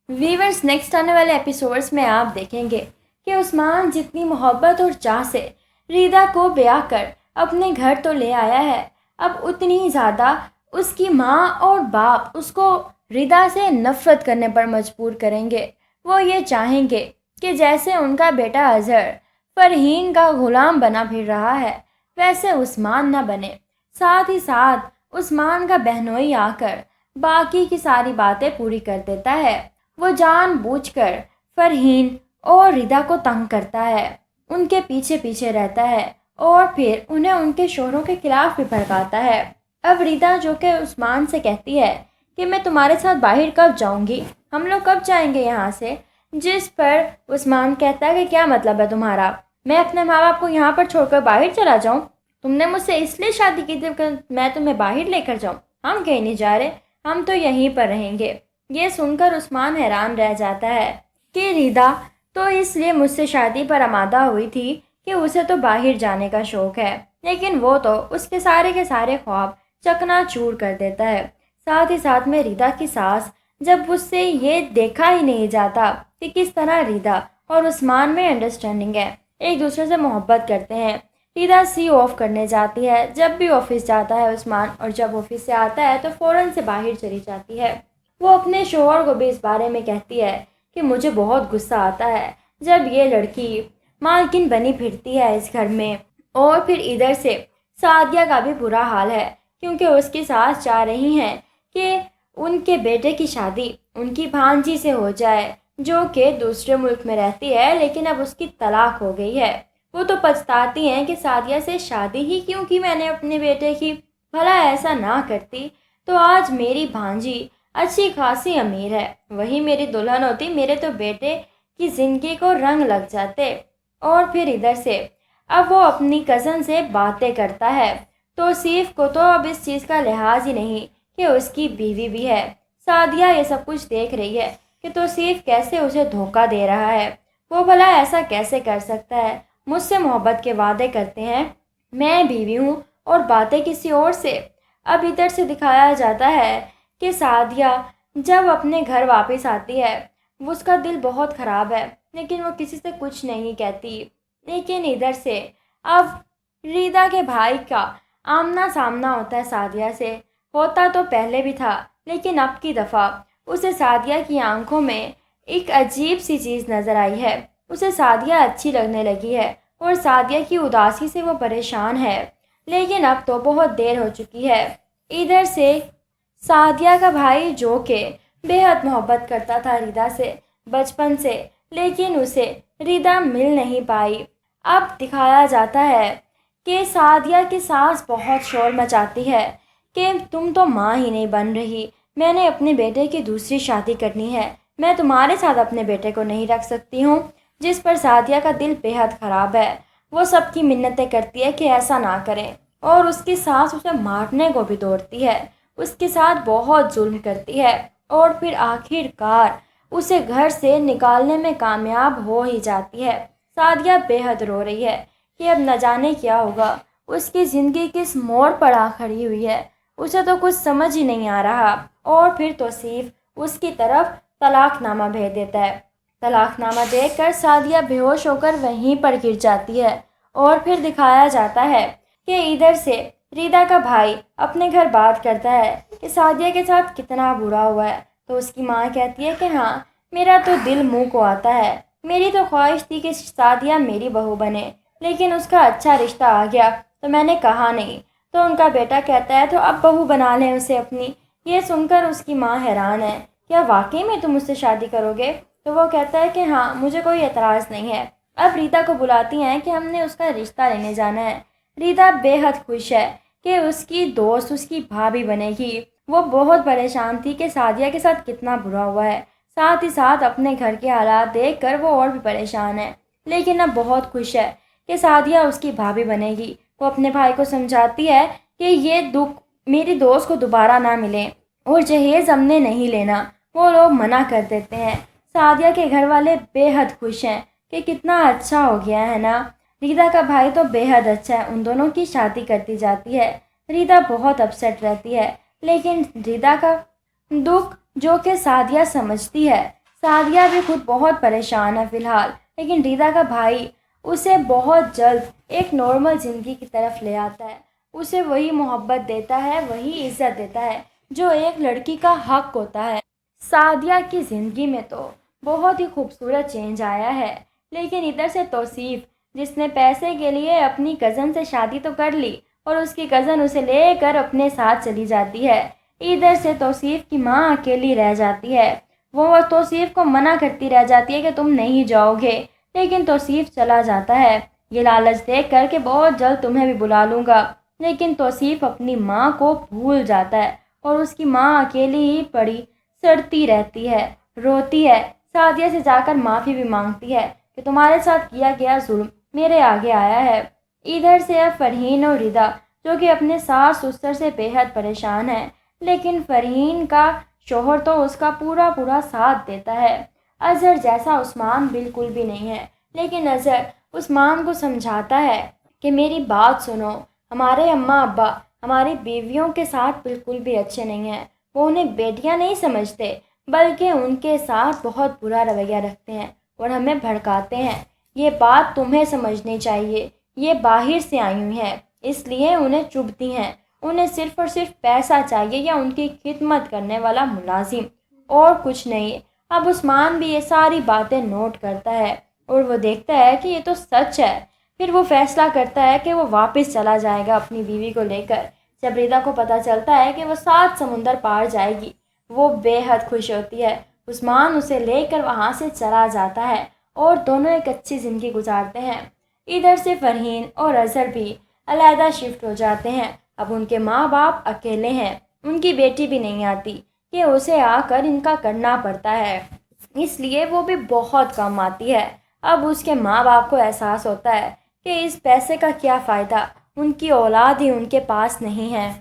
Viewers next آنے والے episodes میں آپ دیکھیں گے کہ عثمان جتنی محبت اور چاہ سے ریدا کو بیاہ کر اپنے گھر تو لے آیا ہے، اب اتنی ہی زیادہ اس کی ماں اور باپ اس کو ریدا سے نفرت کرنے پر مجبور کریں گے۔ وہ یہ چاہیں گے کہ جیسے ان کا بیٹا اظہر فرحین کا غلام بنا پھر رہا ہے ویسے عثمان نہ بنے۔ ساتھ ہی ساتھ عثمان کا بہنوئی آ کر باقی کی ساری باتیں پوری کر دیتا ہے۔ وہ جان بوجھ کر فرحین اور ریدا کو تنگ کرتا ہے، ان کے پیچھے پیچھے رہتا ہے اور پھر انہیں ان کے شوہروں کے خلاف بھی بھڑکاتا ہے۔ اب ریدا جو کہ عثمان سے کہتی ہے کہ میں تمہارے ساتھ باہر کب جاؤں گی، ہم لوگ کب جائیں گے یہاں سے، جس پر عثمان کہتا ہے کہ کیا مطلب ہے تمہارا، میں اپنے ماں باپ کو یہاں پر چھوڑ کر باہر چلا جاؤں، تم نے مجھ سے اس لیے شادی کی تھی کہ میں تمہیں باہر لے کر جاؤں، ہم کہیں نہیں جا رہے، ہم تو یہیں پر رہیں گے۔ یہ سن کر عثمان حیران رہ جاتا ہے کہ ریدا تو اس لیے مجھ سے شادی پر آمادہ ہوئی تھی کہ اسے تو باہر جانے کا شوق ہے، لیکن وہ تو اس کے سارے خواب چکنا چور کر دیتا ہے۔ ساتھ ہی ساتھ میں ریدا کی ساس جب اس سے یہ دیکھا ہی نہیں جاتا کہ کس طرح ریدا اور عثمان میں انڈرسٹینڈنگ ہے، ایک دوسرے سے محبت کرتے ہیں۔ ریدا سی آف کرنے جاتی ہے جب بھی آفس جاتا ہے عثمان، اور جب آفس سے آتا ہے تو فوراً سے باہر چلی جاتی ہے۔ وہ اپنے شوہر کو بھی اس بارے میں کہتی ہے کہ مجھے بہت غصہ آتا ہے جب یہ لڑکی مالکن بنی پھرتی ہے اس گھر میں، اور پھر ادھر سے سعدیہ کا بھی برا حال ہے کیونکہ اس کی ساس چاہ رہی ہیں کہ ان کے بیٹے کی شادی ان کی بھانجی سے ہو جائے جو کہ دوسرے ملک میں رہتی ہے، لیکن اب اس کی طلاق ہو گئی ہے۔ وہ تو پچھتاتی ہیں کہ سعدیہ سے شادی ہی کیوں کی میں نے اپنے بیٹے کی، بھلا ایسا نہ کرتی تو آج میری بھانجی اچھی خاصی امیر ہے، وہی میری دلہن ہوتی، میرے تو بیٹے کی زندگی کو رنگ لگ جاتے۔ اور پھر ادھر سے اب وہ اپنی کزن سے باتیں کرتا ہے، توصیف کو تو اب اس چیز کا لحاظ ہی نہیں کہ اس کی بیوی بھی ہے۔ سعدیہ یہ سب کچھ دیکھ رہی ہے کہ توصیف کیسے اسے دھوکہ دے رہا ہے، وہ بھلا ایسا کیسے کر سکتا ہے، مجھ سے محبت کے وعدے کرتے ہیں، میں بیوی ہوں اور باتیں کسی اور سے۔ اب ادھر سے دکھایا جاتا ہے کہ سعدیہ جب اپنے گھر واپس آتی ہے اس کا دل بہت خراب ہے، لیکن وہ کسی سے کچھ نہیں کہتی۔ لیکن ادھر سے اب ریدا کے بھائی کا آمنا سامنا ہوتا ہے سعدیہ سے، ہوتا تو پہلے بھی تھا لیکن اب کی دفعہ اسے سعدیہ کی آنکھوں میں ایک عجیب سی چیز نظر آئی ہے، اسے سعدیہ اچھی لگنے لگی ہے اور سعدیہ کی اداسی سے وہ پریشان ہے، لیکن اب تو بہت دیر ہو چکی ہے۔ ادھر سے سعدیہ کا بھائی جو کہ بے حد محبت کرتا تھا ریدا سے بچپن سے، لیکن اسے ریدا مل نہیں پائی۔ اب دکھایا جاتا ہے کہ سعدیہ کی ساس بہت شور مچاتی ہے کہ تم تو ماں ہی نہیں بن رہی، میں نے اپنے بیٹے کی دوسری شادی کرنی ہے، میں تمہارے ساتھ اپنے بیٹے کو نہیں رکھ سکتی ہوں، جس پر سعدیہ کا دل بے حد خراب ہے۔ وہ سب کی منتیں کرتی ہے کہ ایسا نہ کریں، اور اس کی ساس اسے مارنے کو بھی دوڑتی ہے، اس کے ساتھ بہت ظلم کرتی ہے، اور پھر آخر کار اسے گھر سے نکالنے میں کامیاب ہو ہی جاتی ہے۔ سعدیہ بے حد رو رہی ہے کہ اب نہ جانے کیا ہوگا، اس کی زندگی کس موڑ پر آ کھڑی ہوئی ہے، اسے تو کچھ سمجھ ہی نہیں آ رہا۔ اور پھر توصیف اس کی طرف طلاق نامہ بھیج دیتا ہے۔ طلاق نامہ دیکھ کر سعدیہ بے ہوش ہو کر وہیں پر گر جاتی ہے، اور پھر دکھایا جاتا ہے کہ ادھر سے ریدا کا بھائی اپنے گھر بات کرتا ہے کہ سعدیہ کے ساتھ کتنا برا ہوا ہے، تو اس کی ماں کہتی ہے کہ ہاں میرا تو دل منہ کو آتا ہے، میری تو خواہش تھی کہ سعدیہ میری بہو بنے، لیکن اس کا اچھا رشتہ آ گیا تو میں نے کہا نہیں، تو ان کا بیٹا کہتا ہے تو اب بہو بنا لیں اسے اپنی۔ یہ سن کر اس کی ماں حیران ہے، کیا واقعی میں تم اس سے شادی کرو گے؟ تو وہ کہتا ہے کہ ہاں مجھے کوئی اعتراض نہیں ہے۔ اب ریدا کو بلاتی ہیں کہ ہم نے اس کا رشتہ لینے جانا ہے۔ ریدا بے حد خوش ہے کہ اس کی دوست اس کی بھابھی بنے گی، وہ بہت پریشان تھی کہ سعدیہ کے ساتھ کتنا برا ہوا ہے، ساتھ ہی ساتھ اپنے گھر کے حالات دیکھ کر وہ اور بھی پریشان ہے، لیکن اب بہت خوش ہے کہ سعدیہ اس کی بھابھی بنے گی۔ وہ اپنے بھائی کو سمجھاتی ہے کہ یہ دکھ میری دوست کو دوبارہ نہ ملے، اور جہیز ہم نے نہیں لینا، وہ لوگ منع کر دیتے ہیں۔ سعدیہ کے گھر والے بے حد خوش ہیں کہ کتنا اچھا ہو گیا ہے نا۔ ریدا کا بھائی تو بے حد اچھا ہے، ان دونوں کی شادی کرتی جاتی ہے۔ ریدا بہت اپسیٹ رہتی ہے، لیکن ریدا کا دکھ جو کہ سعدیہ سمجھتی ہے، سعدیہ بھی خود بہت پریشان ہے فی الحال، لیکن ریدا کا بھائی اسے بہت جلد ایک نارمل زندگی کی طرف لے آتا ہے۔ اسے وہی محبت دیتا ہے، وہی عزت دیتا ہے جو ایک لڑکی کا حق ہوتا ہے۔ سعدیہ کی زندگی میں تو بہت ہی خوبصورت چینج آیا ہے، لیکن ادھر سے توصیف، جس نے پیسے کے لیے اپنی کزن سے شادی تو کر لی اور اس کی کزن اسے لے کر اپنے ساتھ چلی جاتی ہے، ادھر سے توصیف کی ماں اکیلی رہ جاتی ہے۔ وہ توصیف کو منع کرتی رہ جاتی ہے کہ تم نہیں جاؤ گے، لیکن توصیف چلا جاتا ہے یہ لالچ دیکھ کر کہ بہت جلد تمہیں بھی بلا لوں گا۔ لیکن توصیف اپنی ماں کو بھول جاتا ہے اور اس کی ماں اکیلی ہی پڑی سڑتی رہتی ہے، روتی ہے، سعدیہ سے جا کر معافی بھی مانگتی ہے کہ تمہارے ساتھ کیا گیا ظلم میرے آگے آیا ہے۔ ادھر سے اب فرحین اور ردا، جو کہ اپنے ساس سسر سے بے حد پریشان ہے، لیکن فرحین کا شوہر تو اس کا پورا ساتھ دیتا ہے۔ اظہر جیسا عثمان بالکل بھی نہیں ہے، لیکن اظہر عثمان کو سمجھاتا ہے کہ میری بات سنو، ہمارے اماں ابا ہماری بیویوں کے ساتھ بالکل بھی اچھے نہیں ہیں، وہ انہیں بیٹیاں نہیں سمجھتے بلکہ ان کے ساتھ بہت برا رویہ رکھتے ہیں اور ہمیں بھڑکاتے ہیں۔ یہ بات تمہیں سمجھنی چاہیے، یہ باہر سے آئی ہوئی ہیں، اس لیے انہیں چبھتی ہیں، انہیں صرف اور صرف پیسہ چاہیے یا ان کی خدمت کرنے والا ملازم، اور کچھ نہیں۔ اب عثمان بھی یہ ساری باتیں نوٹ کرتا ہے اور وہ دیکھتا ہے کہ یہ تو سچ ہے۔ پھر وہ فیصلہ کرتا ہے کہ وہ واپس چلا جائے گا اپنی بیوی کو لے کر۔ جب ریدا کو پتہ چلتا ہے کہ وہ 7 سمندر پار جائے گی، وہ بے حد خوش ہوتی ہے۔ عثمان اسے لے کر وہاں سے چلا جاتا ہے اور دونوں ایک اچھی زندگی گزارتے ہیں۔ ادھر سے فرحین اور اظہر بھی علیحدہ شفٹ ہو جاتے ہیں۔ اب ان کے ماں باپ اکیلے ہیں، ان کی بیٹی بھی نہیں آتی کہ اسے آ کر ان کا کرنا پڑتا ہے، اس لیے وہ بھی بہت کم آتی ہے۔ اب اس کے ماں باپ کو احساس ہوتا ہے کہ اس پیسے کا کیا فائدہ، ان کی اولاد ہی ان کے پاس نہیں ہے۔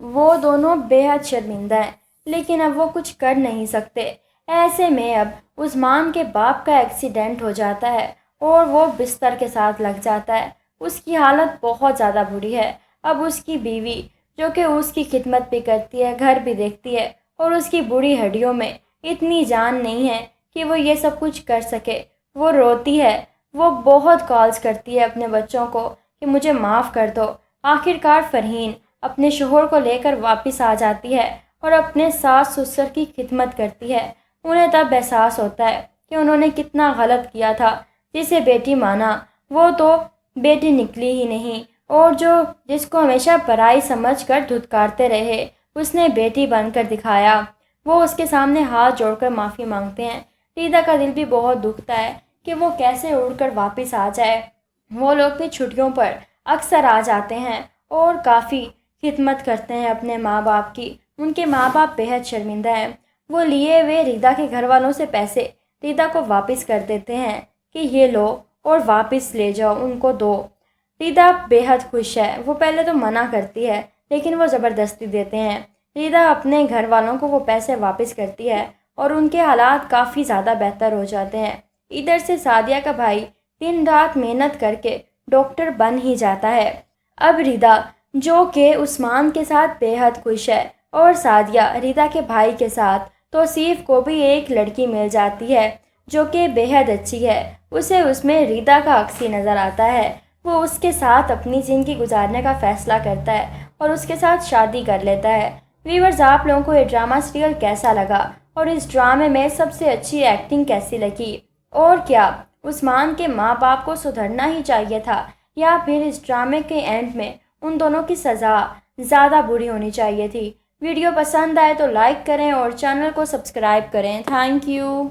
وہ دونوں بے حد شرمندہ ہیں، لیکن اب وہ کچھ کر نہیں سکتے۔ ایسے میں اب عثمان کے باپ کا ایکسیڈنٹ ہو جاتا ہے اور وہ بستر کے ساتھ لگ جاتا ہے۔ اس کی حالت بہت زیادہ بری ہے۔ اب اس کی بیوی، جو کہ اس کی خدمت بھی کرتی ہے، گھر بھی دیکھتی ہے، اور اس کی بری ہڈیوں میں اتنی جان نہیں ہے کہ وہ یہ سب کچھ کر سکے۔ وہ روتی ہے، وہ بہت کالز کرتی ہے اپنے بچوں کو کہ مجھے معاف کر دو۔ آخر کار فرحین اپنے شوہر کو لے کر واپس آ جاتی ہے اور اپنے ساس سسر کی خدمت کرتی ہے۔ انہیں تب احساس ہوتا ہے کہ انہوں نے کتنا غلط کیا تھا۔ جسے بیٹی مانا وہ تو بیٹی نکلی ہی نہیں، اور جس کو ہمیشہ پرائی سمجھ کر دھتکارتے رہے، اس نے بیٹی بن کر دکھایا۔ وہ اس کے سامنے ہاتھ جوڑ کر معافی مانگتے ہیں۔ ریدا کا دل بھی بہت دکھتا ہے کہ وہ کیسے اڑ کر واپس آ جائے۔ وہ لوگ بھی چھٹیوں پر اکثر آ جاتے ہیں اور کافی خدمت کرتے ہیں اپنے ماں باپ کی۔ ان کے ماں باپ بے حد شرمندہ ہیں۔ وہ لیے ہوئے ریدا کے گھر والوں سے پیسے ریدا کو واپس کر دیتے ہیں کہ یہ لو اور واپس لے جاؤ، ان کو دو۔ ریدا بے حد خوش ہے۔ وہ پہلے تو منع کرتی ہے، لیکن وہ زبردستی دیتے ہیں۔ ریدا اپنے گھر والوں کو وہ پیسے واپس کرتی ہے اور ان کے حالات کافی زیادہ بہتر ہو جاتے ہیں۔ ادھر سے سعدیہ کا بھائی دن رات محنت کر کے ڈاکٹر بن ہی جاتا ہے۔ اب ریدا، جو کہ عثمان کے ساتھ بے حد خوش ہے، اور سعدیہ ریدا کے بھائی کے ساتھ توصیف کو بھی ایک لڑکی مل جاتی ہے جو کہ بے حد اچھی ہے۔ اسے اس میں ریدا کا عکس ہی نظر آتا ہے۔ وہ اس کے ساتھ اپنی زندگی گزارنے کا فیصلہ کرتا ہے اور اس کے ساتھ شادی کر لیتا ہے۔ ویورز، آپ لوگوں کو یہ ڈرامہ سیریل کیسا لگا اور اس ڈرامے میں سب سے اچھی ایکٹنگ کیسی لگی؟ اور کیا عثمان کے ماں باپ کو سدھرنا ہی چاہیے تھا، یا پھر اس ڈرامے کے اینڈ میں ان دونوں کی سزا زیادہ بری ہونی چاہیے تھی؟ ویڈیو پسند آئے تو لائک کریں اور چینل کو سبسکرائب کریں۔ Thank you.